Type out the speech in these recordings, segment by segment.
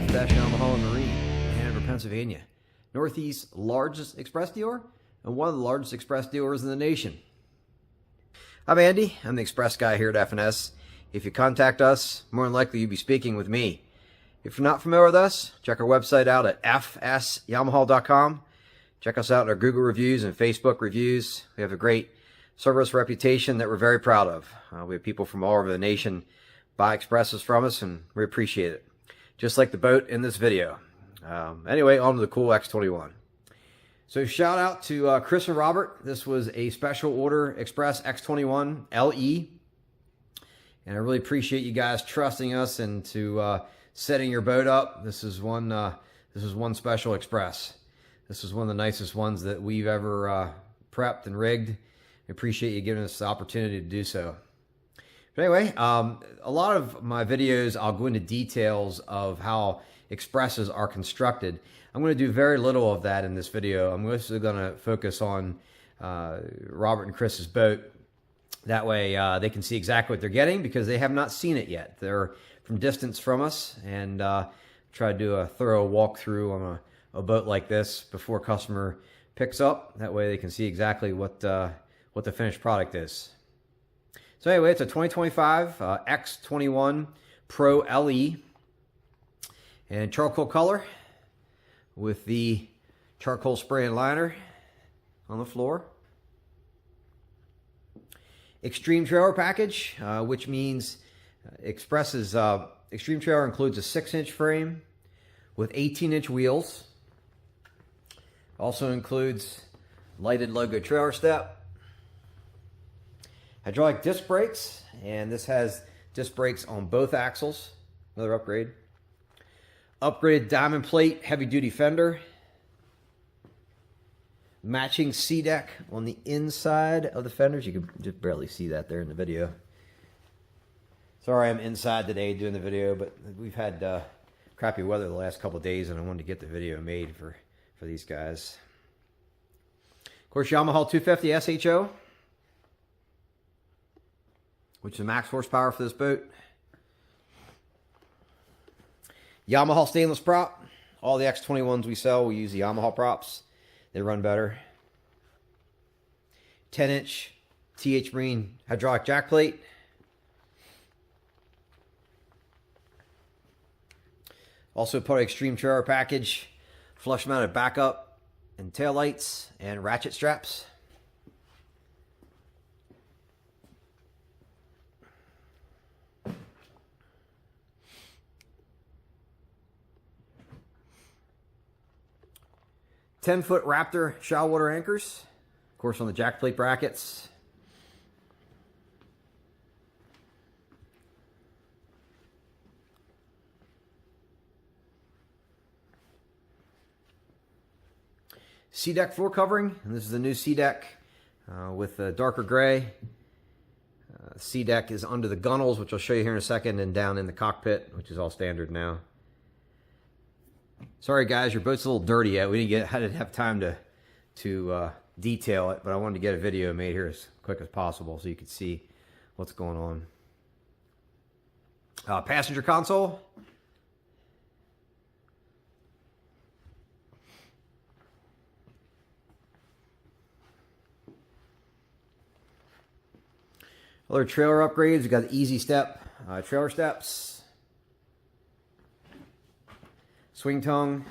Yamaha and Marine in Hanover, Pennsylvania. Northeast's largest express dealer and one of the largest express dealers in the nation. I'm Andy. I'm the express guy here at F&S. If you contact us, more than likely you'll be speaking with me. If you're not familiar with us, check our website out at F&SYamaha.com. Check us out in our Google reviews and Facebook reviews. We have a great service reputation that we're very proud of. We have people from all over the nation buy expresses from us, and we appreciate it. Just like the boat in this video. Anyway, on to the cool X21. So shout out to Chris and Robert. This was a special order Xpress X21 LE. And I really appreciate you guys trusting us and to setting your boat up. This is one special Xpress. This is one of the nicest ones that we've ever prepped and rigged. I appreciate you giving us the opportunity to do so. But anyway, a lot of my videos, I'll go into details of how expresses are constructed. I'm going to do very little of that in this video. I'm mostly going to focus on Robert and Chris's boat. That way they can see exactly what they're getting because they have not seen it yet. They're from distance from us, and try to do a thorough walkthrough on a boat like this before a customer picks up. That way they can see exactly what the finished product is. So anyway, it's a 2025 X21 Pro LE and charcoal color with the charcoal spray and liner on the floor. Extreme trailer package, which means Xpress's extreme trailer includes a 6-inch frame with 18-inch wheels. Also includes lighted logo trailer step. Hydraulic disc brakes, and this has disc brakes on both axles. Another upgrade. Upgraded diamond plate heavy duty fender. Matching SeaDek on the inside of the fenders. You can just barely see that there in the video. Sorry I'm inside today doing the video, but we've had crappy weather the last couple of days, and I wanted to get the video made for these guys. Of course, Yamaha 250 SHO, which is the max horsepower for this boat. Yamaha stainless prop. All the X21s we sell, we use the Yamaha props. They run better. 10-inch TH Marine hydraulic jack plate. Also part of extreme trailer package, flush mounted backup and tail lights and ratchet straps. Ten-foot Raptor shallow water anchors, of course on the jack plate brackets. SeaDek floor covering, and this is the new SeaDek with the darker gray. SeaDek is under the gunnels, which I'll show you here in a second, and down in the cockpit, which is all standard now. Sorry guys, your boat's a little dirty yet. I didn't have time to detail it, but I wanted to get a video made here as quick as possible so you could see what's going on. Passenger console. Other trailer upgrades. We got the Easy Step trailer steps. Swing tongue.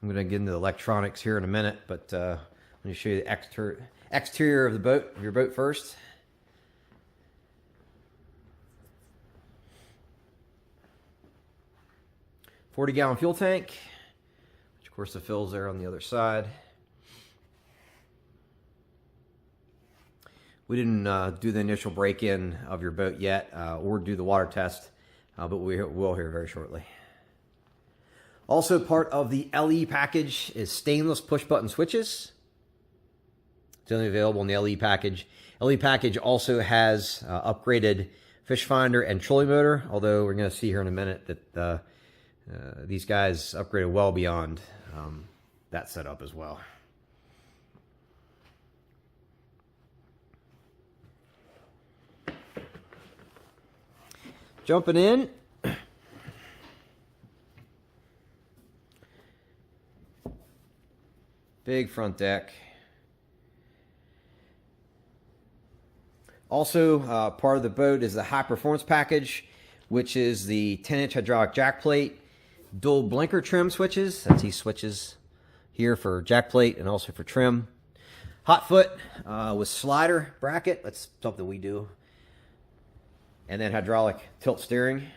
I'm going to get into the electronics here in a minute, but let me show you the exterior of the boat, of your boat first. $40-gallon fuel tank, which of course the fill's there on the other side. We didn't do the initial break-in of your boat yet, or do the water test. But we will here very shortly. Also part of the LE package is stainless push-button switches. It's only available in the LE package. LE package also has upgraded fish finder and trolling motor, although we're going to see here in a minute that these guys upgraded well beyond that setup as well. Jumping in. Big front deck. Also, part of the boat is the high performance package, which is the 10-inch hydraulic jack plate, dual blinker trim switches. That's these switches here for jack plate and also for trim. Hot foot with slider bracket. That's something we do. And then hydraulic tilt steering.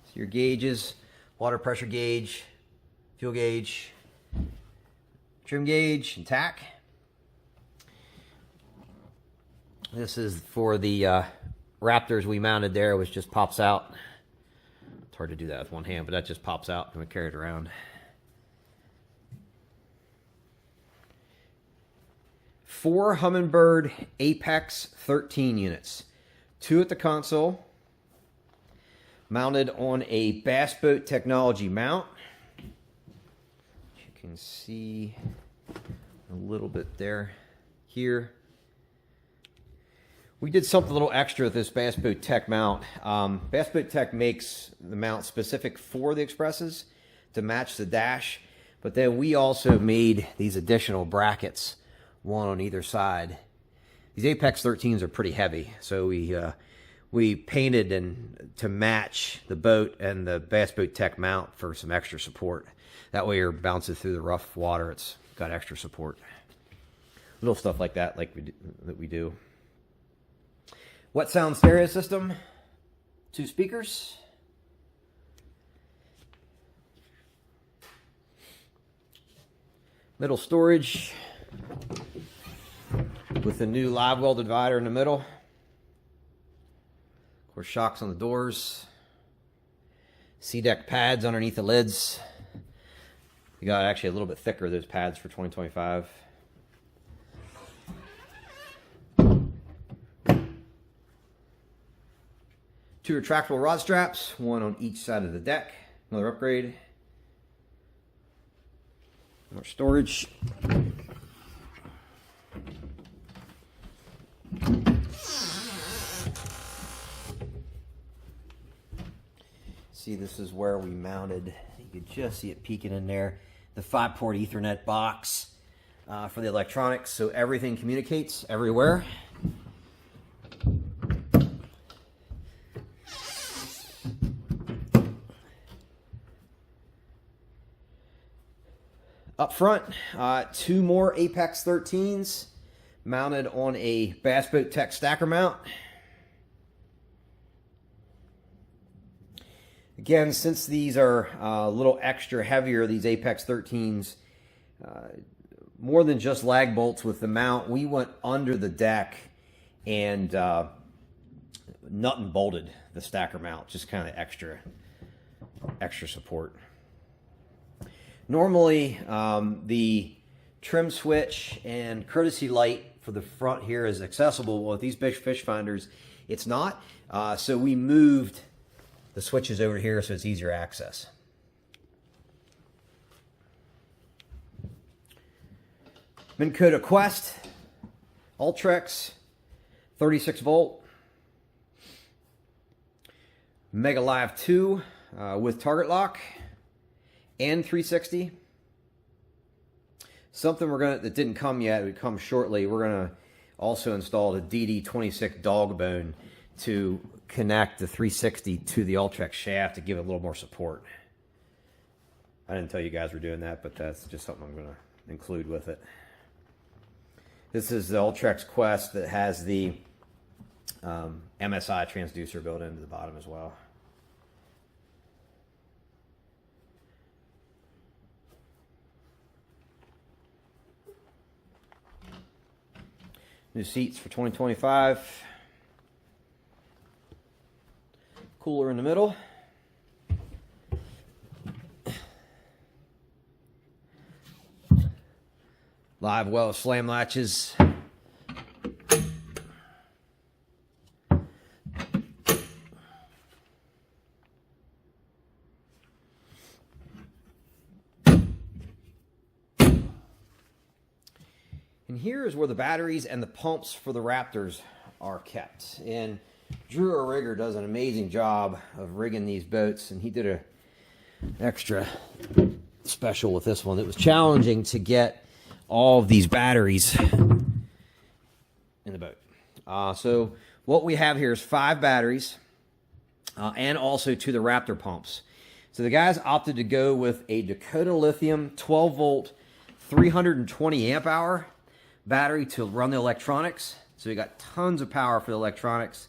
So your gauges, water pressure gauge, fuel gauge, trim gauge, and tack. This is for the Raptors we mounted there, which just pops out. It's hard to do that with one hand, but that just pops out and we carry it around. 4 Humminbird Apex 13 units. 2 at the console, mounted on a Bass Boat Technology mount. You can see a little bit there, here. We did something a little extra with this Bass Boat Tech mount. Bass Boat Tech makes the mount specific for the Xpresses to match the dash, but then we also made these additional brackets, one on either side. These Apex 13s are pretty heavy, so we painted and to match the boat and the Bass Boat Tech mount for some extra support. That way you're bouncing through the rough water, it's got extra support. Little stuff like that, that we do. Wet sound stereo system, 2 speakers. Middle storage with the new live well divider in the middle. Of course, shocks on the doors. SeaDek pads underneath the lids. You got actually a little bit thicker, those pads for 2025. Two retractable rod straps, one on each side of the deck. Another upgrade. More storage. See, this is where we mounted. You could just see it peeking in there. The 5-port Ethernet box for the electronics, so everything communicates everywhere. Up front, 2 more Apex 13s mounted on a Bass Boat Tech stacker mount. Again, since these are a little extra heavier, these Apex 13s, more than just lag bolts with the mount, we went under the deck and nut and bolted the stacker mount, just kind of extra support. Normally, the trim switch and courtesy light for the front here is accessible. Well, with these big fish finders, it's not. So we moved the switches over here so it's easier access. MinnKota Quest, Ultrex, 36 volt. Mega Live 2 with target lock. And 360. Something that didn't come yet, it would come shortly. We're gonna also install the DD26 dog bone to connect the 360 to the Ultrex shaft to give it a little more support. I didn't tell you guys we're doing that, but that's just something I'm gonna include with it. This is the Ultrex Quest that has the MSI transducer built into the bottom as well. New seats for 2025. Cooler in the middle. Live well slam latches. And here is where the batteries and the pumps for the Raptors are kept. And Drew, our rigger, does an amazing job of rigging these boats, and he did an extra special with this one. It was challenging to get all of these batteries in the boat. So what we have here is 5 batteries and also 2 of the Raptor pumps. So the guys opted to go with a Dakota Lithium 12 volt 320 amp hour battery to run the electronics. So you got tons of power for the electronics,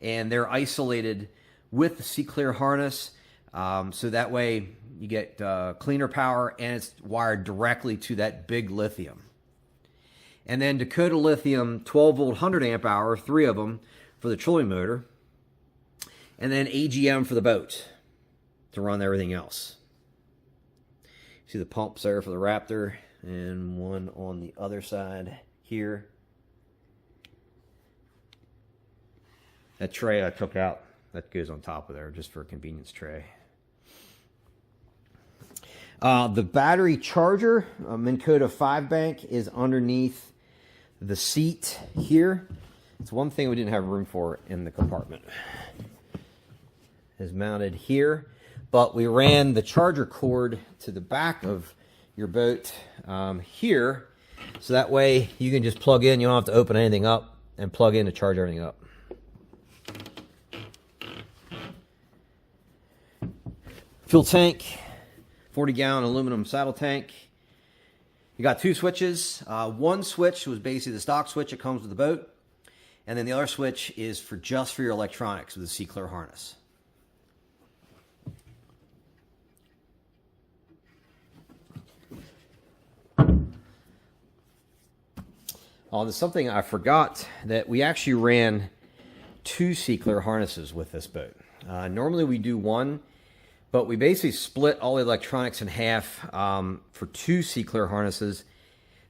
and they're isolated with the SeaClear harness. So that way you get cleaner power, and it's wired directly to that big lithium. And then Dakota Lithium 12 volt 100 amp hour, 3 of them for the trolling motor. And then AGM for the boat to run everything else. See the pumps there for the Raptor, and one on the other side here. That tray I took out, that goes on top of there just for a convenience tray. The battery charger, Minn Kota 5-bank, is underneath the seat here. It's one thing we didn't have room for in the compartment. Is mounted here, but we ran the charger cord to the back of your boat here, so that way you can just plug in. You don't have to open anything up and plug in to charge everything up. Fuel tank, 40-gallon aluminum saddle tank. You got 2 switches. One switch was basically the stock switch that comes with the boat, and then the other switch is for just for your electronics with the SeaClear harness. There's something I forgot, that we actually ran 2 SeaClear harnesses with this boat. Normally we do 1, but we basically split all the electronics in half for 2 SeaClear harnesses,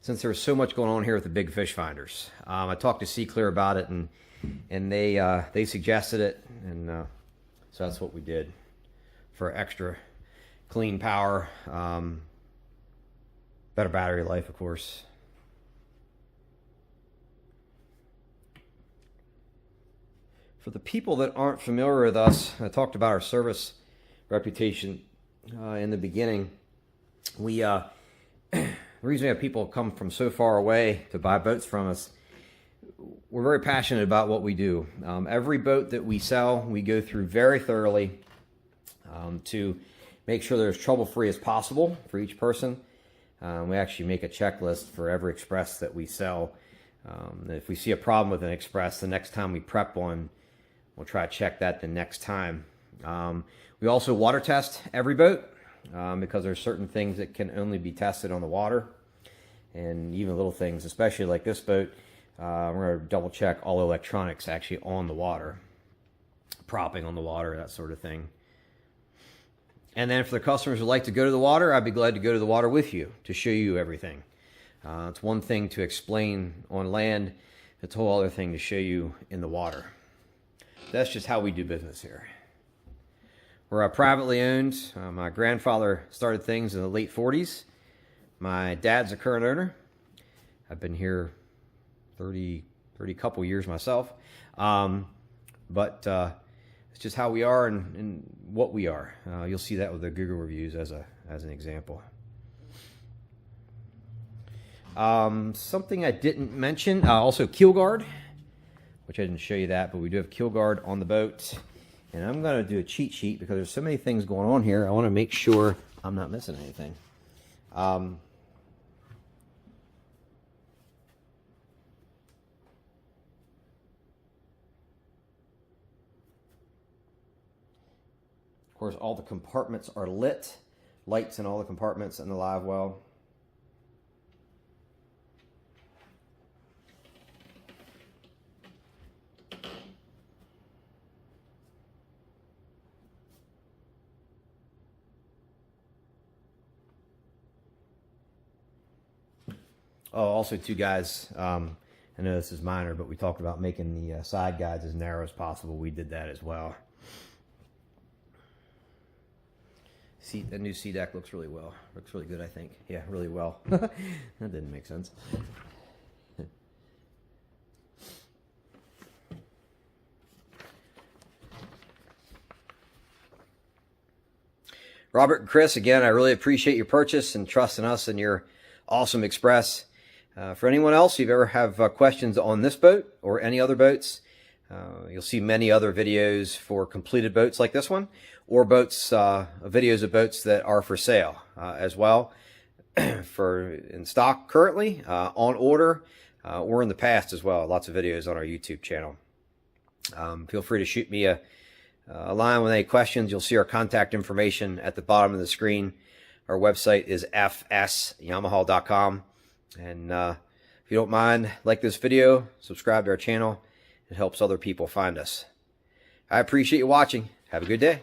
since there was so much going on here with the big fish finders. I talked to SeaClear about it, and they suggested it, and so that's what we did for extra clean power, better battery life, of course. For the people that aren't familiar with us, I talked about our service reputation in the beginning. The reason we have people come from so far away to buy boats from us, we're very passionate about what we do. Every boat that we sell, we go through very thoroughly to make sure they're as trouble-free as possible for each person. We actually make a checklist for every Express that we sell. If we see a problem with an Express, the next time we prep one, we'll try to check that the next time. We also water test every boat because there's certain things that can only be tested on the water, and even little things, especially like this boat. We're going to double check all electronics actually on the water, propping on the water, that sort of thing. And then for the customers who like to go to the water, I'd be glad to go to the water with you to show you everything. It's one thing to explain on land, it's a whole other thing to show you in the water. That's just how we do business here. We're privately owned. My grandfather started things in the late 40s. My dad's a current owner. I've been here 30 couple years myself. But it's just how we are and what we are. You'll see that with the Google reviews as an example. Something I didn't mention, also keel guard, which I didn't show you that, but we do have keel guard on the boat. And I'm going to do a cheat sheet because there's so many things going on here. I want to make sure I'm not missing anything. Of course, all the compartments are lit. Lights in all the compartments in the live well. Oh, also too, guys, I know this is minor, but we talked about making the side guides as narrow as possible. We did that as well. See, the new SeaDek looks really well. Looks really good, I think. Yeah, really well. That didn't make sense. Robert and Chris, again, I really appreciate your purchase and trusting us and your awesome Xpress. For anyone else, if you ever have questions on this boat or any other boats, you'll see many other videos for completed boats like this one, or boats, videos of boats that are for sale as well, for in stock currently, on order, or in the past as well. Lots of videos on our YouTube channel. Feel free to shoot me a line with any questions. You'll see our contact information at the bottom of the screen. Our website is F&SYamaha.com. And if you don't mind, like this video, subscribe to our channel. It helps other people find us. I appreciate you watching. Have a good day.